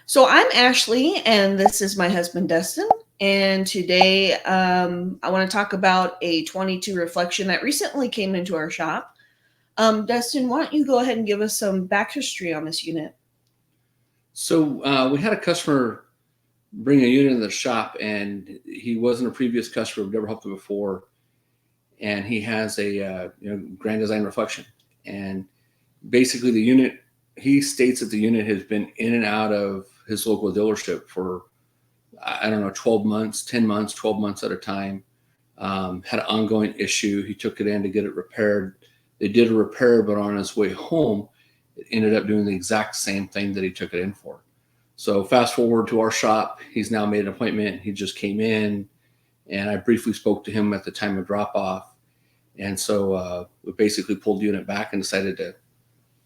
So I'm Ashley, and this is my husband Destin. And today I want to talk about a 22 reflection that recently came into our shop. Destin, why don't you go ahead and give us some back history on this unit? So we had a customer bring a unit in the shop, and he wasn't a previous customer. We've never helped him before, and he has a Grand Design reflection. And basically, the unit, he states that the unit has been in and out of his local dealership for I don't know 12 months, 10 months, 12 months at a time. Had an ongoing issue. He took it in to get it repaired. They did a repair, but on his way home, it ended up doing the exact same thing that he took it in for. So fast forward to our shop, he's now made an appointment. He just came in, and I briefly spoke to him at the time of drop off. And so we basically pulled the unit back and decided to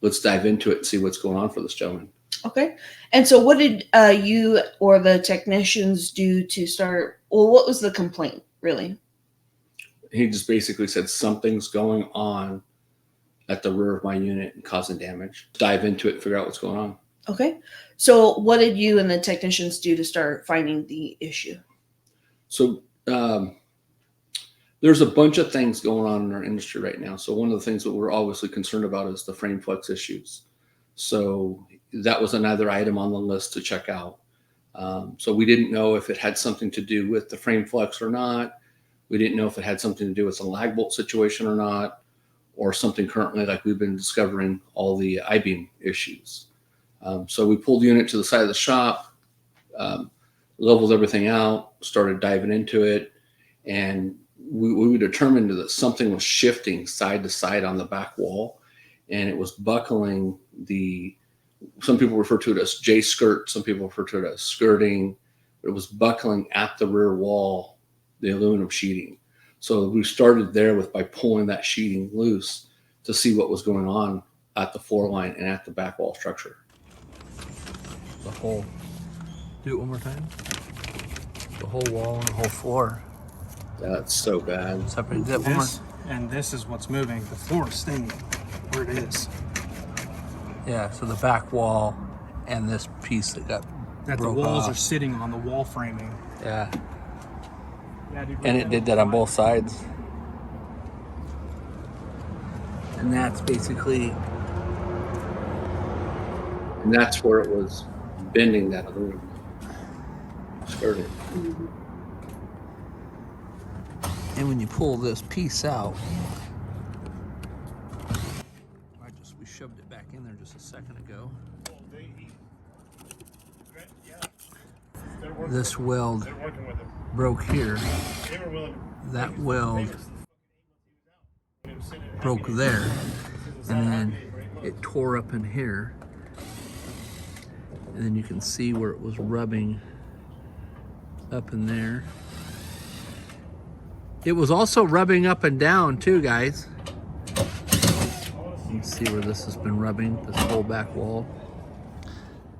let's dive into it and see what's going on for this gentleman. Okay. And so, what did you or the technicians do to start? Well, what was the complaint, really? He just basically said something's going on at the rear of my unit and causing damage. Dive into it and figure out what's going on. Okay. So, what did you and the technicians do to start finding the issue? So there's a bunch of things going on in our industry right now. So one of the things that we're obviously concerned about is the frame flex issues. So that was another item on the list to check out. So we didn't know if it had something to do with the frame flex or not. We didn't know if it had something to do with the lag bolt situation or not, or something currently like we've been discovering all the I-beam issues. So we pulled the unit to the side of the shop, leveled everything out, started diving into it, and we determined that something was shifting side to side on the back wall, and it was buckling some people refer to it as J-skirt, some people refer to it as skirting, but it was buckling at the rear wall, the aluminum sheeting. So we started there by pulling that sheeting loose to see what was going on at the floor line and at the back wall structure. The whole, do it one more time. The whole wall and the whole floor. That's so bad. Separate that one more. And this is what's moving. The floor is staying where it is. Yeah, so the back wall and this piece that got That the broke walls off. are sitting on the wall framing. Yeah, Yeah, dude, and it did that on both sides. And that's basically, And that's where it was bending that aluminum skirting. and when you pull this piece out, we shoved it back in there just a second ago. This weld broke here. That weld broke there, and then it tore up in here. And then you can see where it was rubbing up in there. It was also rubbing up and down too, guys. You can see where this has been rubbing, this whole back wall.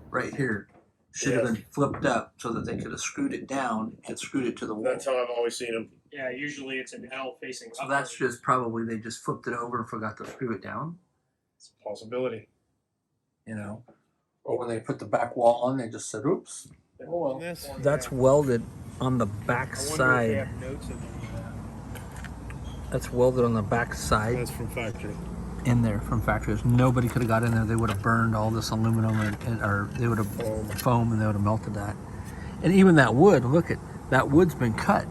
Right here. Should have been flipped up so that they could have screwed it down and screwed it to the wall. That's how I've always seen them. Yeah, usually it's an L facing So that's just probably they just flipped it over and forgot to screw it down, It's a possibility. you know. Or when they put the back wall on, they just said, oops. Oh well. That's welded on the back side. That's welded on the back side That's from factory. in there from factories. Nobody could have got in there. They would have burned all this aluminum or they would have foam and they would have melted that. And even that wood, look at that wood's been cut.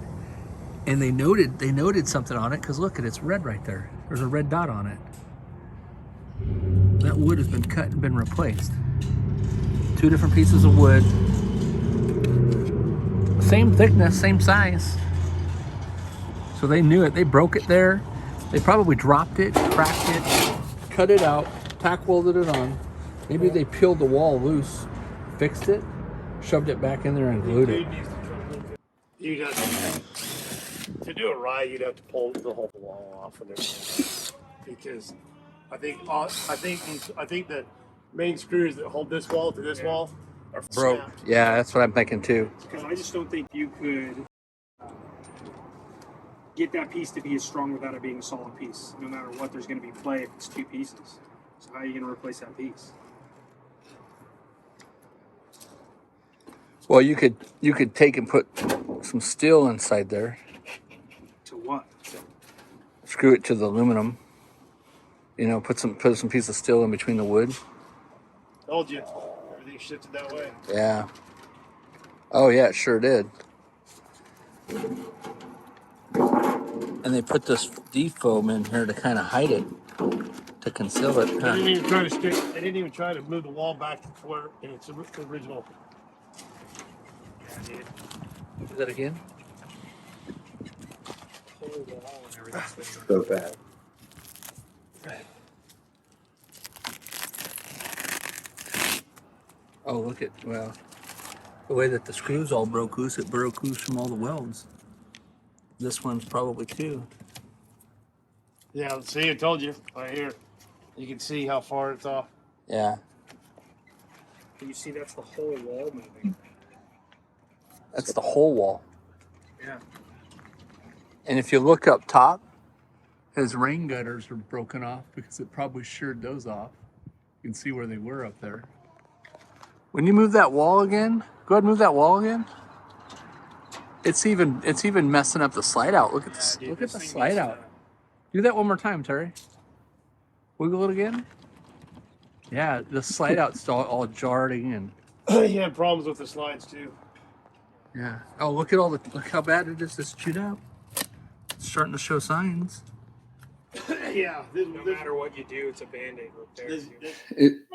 And they noted something on it because look at it's red right there. There's a red dot on it. That wood has been cut and been replaced. 2 different pieces of wood. Same thickness, same size. So they knew it. They broke it there. They probably dropped it, cracked it, cut it out, tack welded it on. Maybe they peeled the wall loose, fixed it, shoved it back in there and glued it. You'd have to do it right. You'd have to pull the whole wall off of there, because I think the main screws that hold this wall to this wall are Broke. snapped. Yeah, that's what I'm thinking too. Because I just don't think you could get that piece to be as strong without it being a solid piece. No matter what, there's going to be play if it's 2 pieces. So how are you going to replace that piece? Well, you could take and put some steel inside there. To what? Screw it to the aluminum. Put some piece of steel in between the wood. Told you, everything shifted that way. Yeah. Oh yeah, it sure did. And they put this defoam in here to kind of hide it, to conceal it. They Huh? didn't even try to stick. They didn't even try to move the wall back to where in its original. Yeah, dude. Do that again. Whole wall and everything. So bad. Oh, look at, well, the way that the screws all broke loose, it broke loose from all the welds. This one's probably too. Yeah, see, I told you right here. You can see how far it's off. Yeah. You see, that's the whole wall moving. That's the whole wall. Yeah. And if you look up top, his rain gutters are broken off because it probably sheared those off. You can see where they were up there. When you move that wall again, go ahead and move that wall again. It's even messing up the slide out. Look at this. Dude, Look at this the thing slide needs out. Do that one more time, Terry. Wiggle it again. Yeah, the slide out's all jarring and. He had problems with the slides too. Yeah. Oh, look how bad it is. It's chewed out. It's starting to show signs. Yeah, No matter what you do, it's a Band-Aid repair.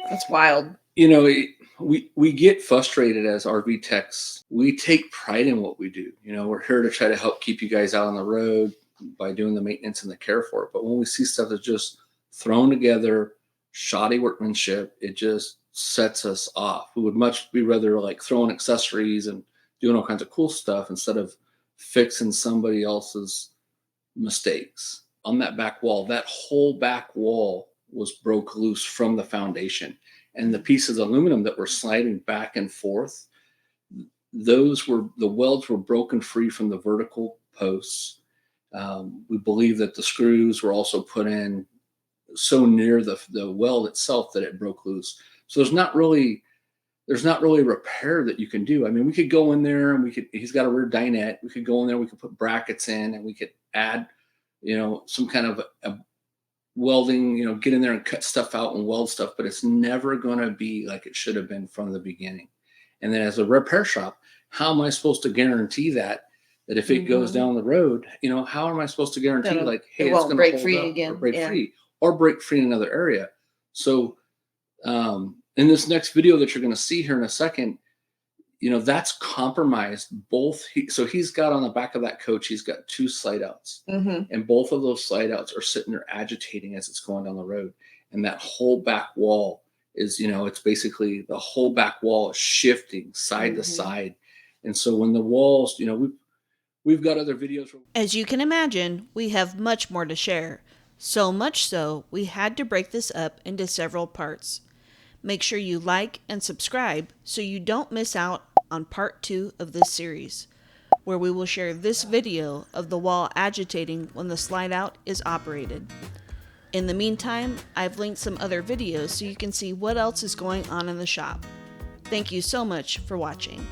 That's wild. We get frustrated as RV techs. We take pride in what we do. We're here to try to help keep you guys out on the road by doing the maintenance and the care for it. But when we see stuff that's just thrown together, shoddy workmanship, it just sets us off. We would much be rather like throwing accessories and doing all kinds of cool stuff instead of fixing somebody else's mistakes. On that back wall, that whole back wall was broke loose from the foundation. And the pieces of aluminum that were sliding back and forth, the welds were broken free from the vertical posts. We believe that the screws were also put in so near the weld itself that it broke loose. So there's not really a repair that you can do. I mean, we could go in there and he's got a rear dinette. We could go in there, we could put brackets in and we could add, some kind of a welding, get in there and cut stuff out and weld stuff, but it's never going to be like it should have been from the beginning. And then as a repair shop, how am I supposed to guarantee that if it goes down the road, how am I supposed to guarantee hey, it's going to break hold free up again, or break free or break free in another area? So, in this next video that you're going to see here in a second, that's compromised both. So he's got on the back of that coach, he's got 2 slide outs, and both of those slide outs are sitting there agitating as it's going down the road. And that whole back wall is, it's basically the whole back wall is shifting side to side. And so when the walls, we've got other videos. As you can imagine, we have much more to share. So much so, we had to break this up into several parts. Make sure you like and subscribe so you don't miss out on part 2 of this series, where we will share this video of the wall agitating when the slide out is operated. In the meantime, I've linked some other videos so you can see what else is going on in the shop. Thank you so much for watching.